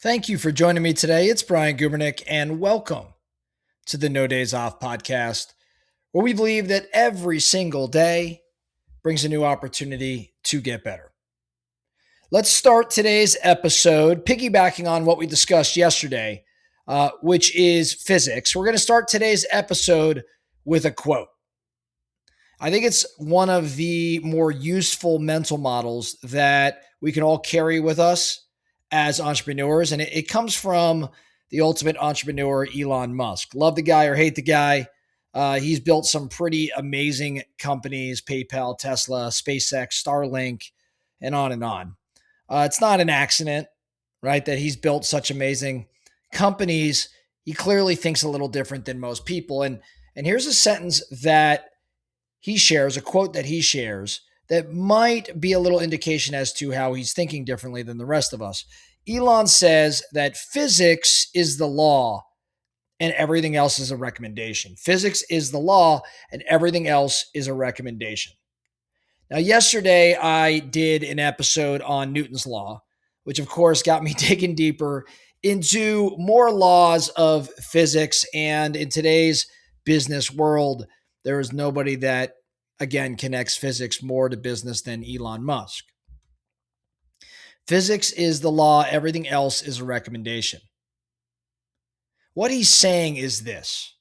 Thank you for joining me today. It's Brian Gubernick, and welcome to the No Days Off podcast, where we believe that every single day brings a new opportunity to get better. Let's start today's episode piggybacking on what we discussed yesterday, which is physics. We're going to start today's episode with a quote. I think it's one of the more useful mental models that we can all carry with us as entrepreneurs. And it comes from the ultimate entrepreneur, Elon Musk. Love the guy or hate the guy. He's built some pretty amazing companies: PayPal, Tesla, SpaceX, Starlink, and on and on. It's not an accident, right, that he's built such amazing companies. He clearly thinks a little different than most people. And here's a sentence that he shares, a quote that he shares that might be a little indication as to how he's thinking differently than the rest of us. Elon says that physics is the law and everything else is a recommendation. Physics is the law and everything else is a recommendation. Now, yesterday I did an episode on Newton's law, which of course got me digging deeper into more laws of physics. And in today's business world, there is nobody that, again, connects physics more to business than Elon Musk. Physics is the law, everything else is a recommendation. What he's saying is this: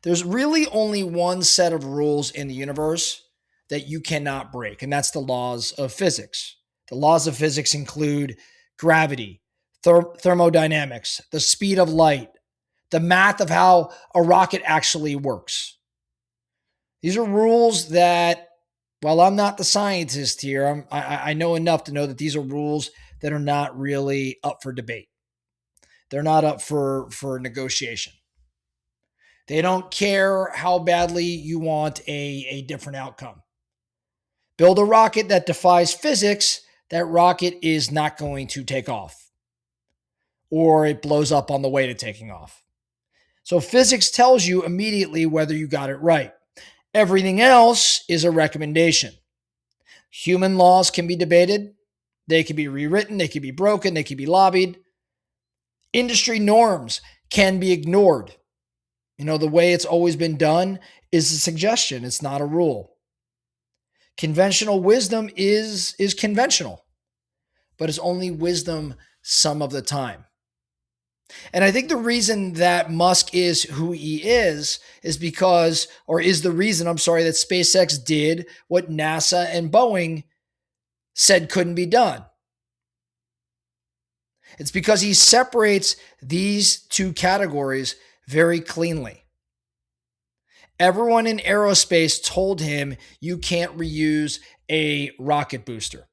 there's really only one set of rules in the universe that you cannot break, and that's the laws of physics. The laws of physics include gravity, thermodynamics, the speed of light, the math of how a rocket actually works. These are rules that, while I'm not the scientist here, I know enough to know that these are rules that are not really up for debate. They're not up for negotiation. They don't care how badly you want a different outcome. Build a rocket that defies physics, that rocket is not going to take off, or it blows up on the way to taking off. So physics tells you immediately whether you got it right. Everything else is a recommendation. Human laws can be debated. They can be rewritten. They can be broken. They can be lobbied. Industry norms can be ignored. The way it's always been done is a suggestion. It's not a rule. Conventional wisdom is conventional, but it's only wisdom some of the time. And I think the reason that Musk is who he is because, or is the reason, that SpaceX did what NASA and Boeing said couldn't be done. It's because he separates these two categories very cleanly. Everyone in aerospace told him you can't reuse a rocket booster.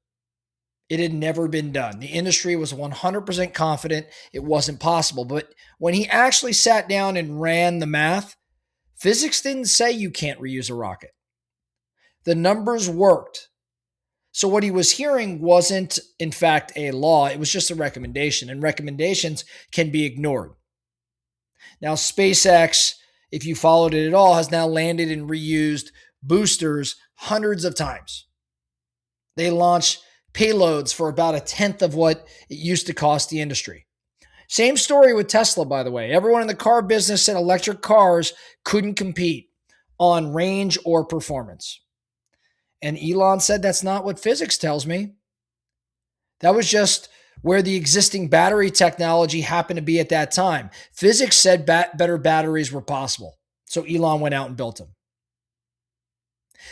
It had never been done. The industry was 100% confident it wasn't possible. But when he actually sat down and ran the math, physics didn't say you can't reuse a rocket. The numbers worked. So what he was hearing wasn't, in fact, a law. It was just a recommendation, and recommendations can be ignored. Now, SpaceX, if you followed it at all, has now landed and reused boosters hundreds of times. They launch payloads for about a tenth of what it used to cost the industry. Same story with Tesla, by the way. Everyone in the car business said electric cars couldn't compete on range or performance. And Elon said, that's not what physics tells me. That was just where the existing battery technology happened to be at that time. Physics said better batteries were possible. So Elon went out and built them.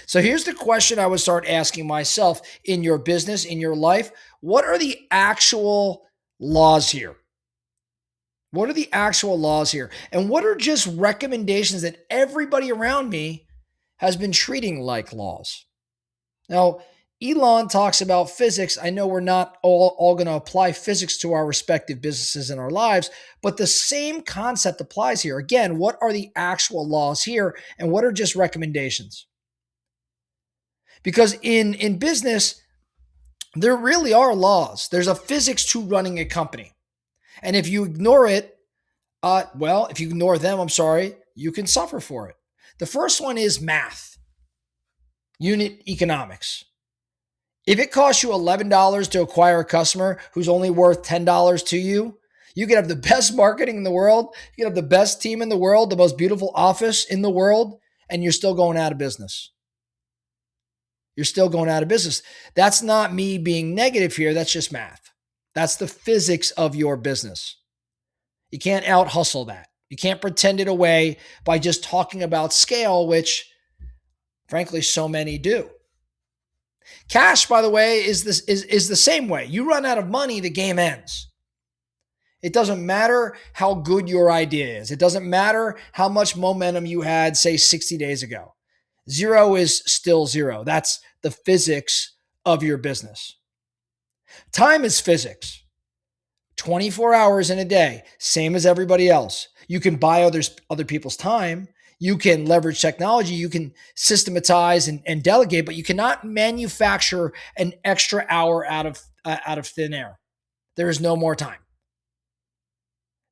So here's the question I would start asking myself in your business, in your life. What are the actual laws here? What are the actual laws here? And what are just recommendations that everybody around me has been treating like laws? Now, Elon talks about physics. I know we're not all going to apply physics to our respective businesses in our lives, but the same concept applies here. Again, what are the actual laws here and what are just recommendations? Because in business, there really are laws. There's a physics to running a company. And if you ignore it, if you ignore them, you can suffer for it. The first one is math, unit economics. If it costs you $11 to acquire a customer who's only worth $10 to you, You can have the best marketing in the world. You can have the best team in the world, the most beautiful office in the world, and you're still going out of business. You're still going out of business. That's not me being negative here. That's just math. That's the physics of your business. You can't out hustle that. You can't pretend it away by just talking about scale, which frankly, so many do. Cash, by the way, is the same way. You run out of money, the game ends. It doesn't matter how good your idea is. It doesn't matter how much momentum you had, say, 60 days ago. Zero is still zero. That's the physics of your business. Time is physics. 24 hours in a day, same as everybody else. You can buy other people's time. You can leverage technology. You can systematize and delegate, but you cannot manufacture an extra hour out of thin air. There is no more time.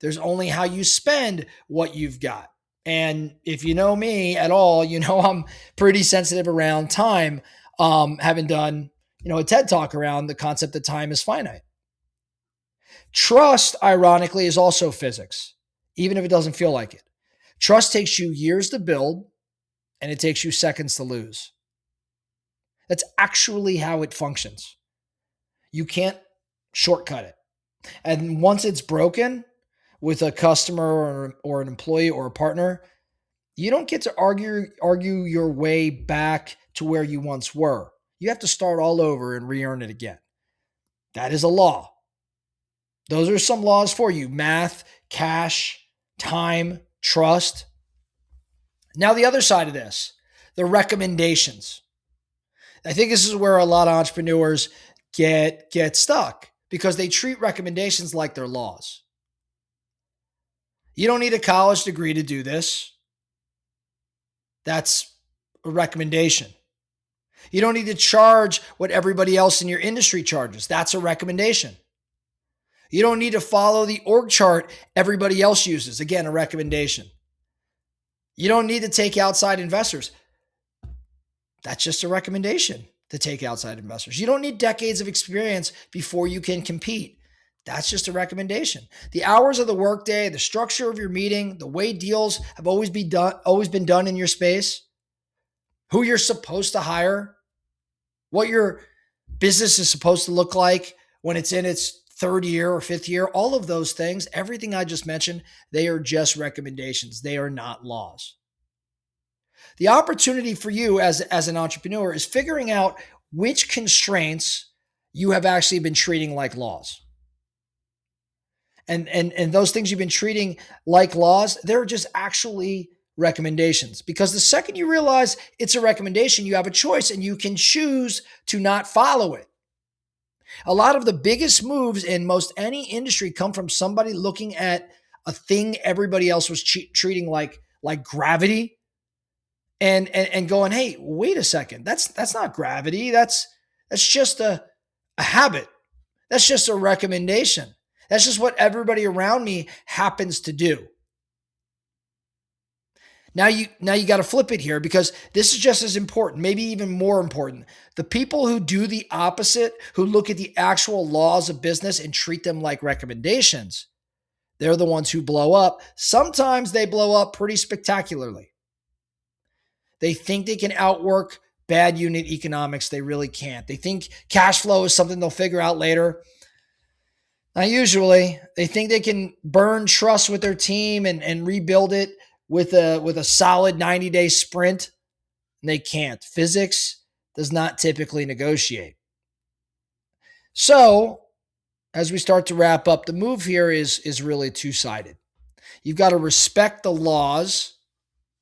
There's only how you spend what you've got. And if you know me at all, you know I'm pretty sensitive around time, having done a TED Talk around the concept that time is finite. Trust, ironically, is also physics, even if it doesn't feel like it. Trust takes you years to build, and it takes you seconds to lose. That's actually how it functions. You can't shortcut it. And once it's broken with a customer or an employee or a partner, you don't get to argue your way back to where you once were. You have to start all over and re-earn it again. That is a law. Those are some laws for you: math, cash, time, trust. Now, the other side of this, the recommendations. I think this is where a lot of entrepreneurs get stuck because they treat recommendations like they're laws. You don't need a college degree to do this. That's a recommendation. You don't need to charge what everybody else in your industry charges. That's a recommendation. You don't need to follow the org chart everybody else uses. Again, a recommendation. You don't need to take outside investors. That's just a recommendation to take outside investors. You don't need decades of experience before you can compete. That's just a recommendation. The hours of the workday, the structure of your meeting, the way deals have always been done in your space, who you're supposed to hire, what your business is supposed to look like when it's in its third year or fifth year, all of those things, everything I just mentioned, they are just recommendations. They are not laws. The opportunity for you as an entrepreneur is figuring out which constraints you have actually been treating like laws. And those things you've been treating like laws, they're just actually recommendations. Because the second you realize it's a recommendation, you have a choice and you can choose to not follow it. A lot of the biggest moves in most any industry come from somebody looking at a thing everybody else was treating like gravity and going, hey, wait a second, that's not gravity. That's just a habit. That's just a recommendation. That's just what everybody around me happens to do. Now you got to flip it here because this is just as important, maybe even more important. The people who do the opposite, who look at the actual laws of business and treat them like recommendations, they're the ones who blow up. Sometimes they blow up pretty spectacularly. They think they can outwork bad unit economics. They really can't. They think cash flow is something they'll figure out later. Not usually. They think they can burn trust with their team and rebuild it with a solid 90-day sprint. And they can't. Physics does not typically negotiate. So, as we start to wrap up, the move here is really two-sided. You've got to respect the laws,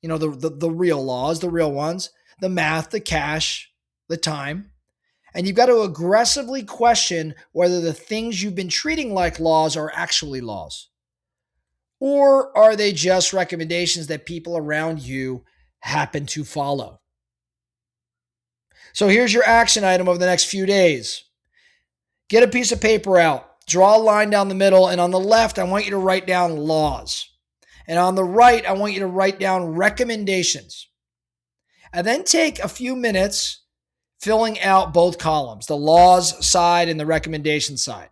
the real laws, the real ones, the math, the cash, the time. And you've got to aggressively question whether the things you've been treating like laws are actually laws. Or are they just recommendations that people around you happen to follow? So here's your action item over the next few days. Get a piece of paper out, draw a line down the middle, and on the left, I want you to write down laws. And on the right, I want you to write down recommendations. And then take a few minutes filling out both columns, the laws side and the recommendation side.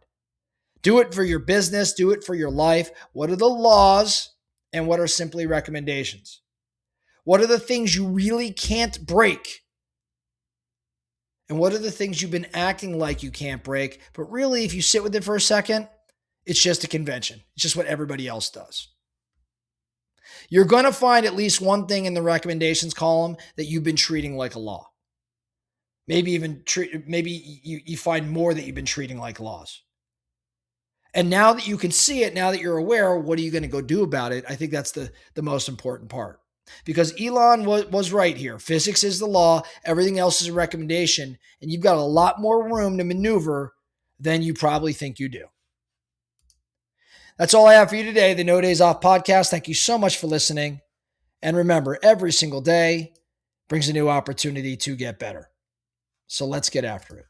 Do it for your business, do it for your life. What are the laws and what are simply recommendations? What are the things you really can't break? And what are the things you've been acting like you can't break? But really, if you sit with it for a second, it's just a convention. It's just what everybody else does. You're going to find at least one thing in the recommendations column that you've been treating like a law. Maybe you find more that you've been treating like laws. And now that you can see it, now that you're aware, what are you going to go do about it? I think that's the most important part. Because Elon was right here. Physics is the law. Everything else is a recommendation. And you've got a lot more room to maneuver than you probably think you do. That's all I have for you today, the No Days Off podcast. Thank you so much for listening. And remember, every single day brings a new opportunity to get better. So let's get after it.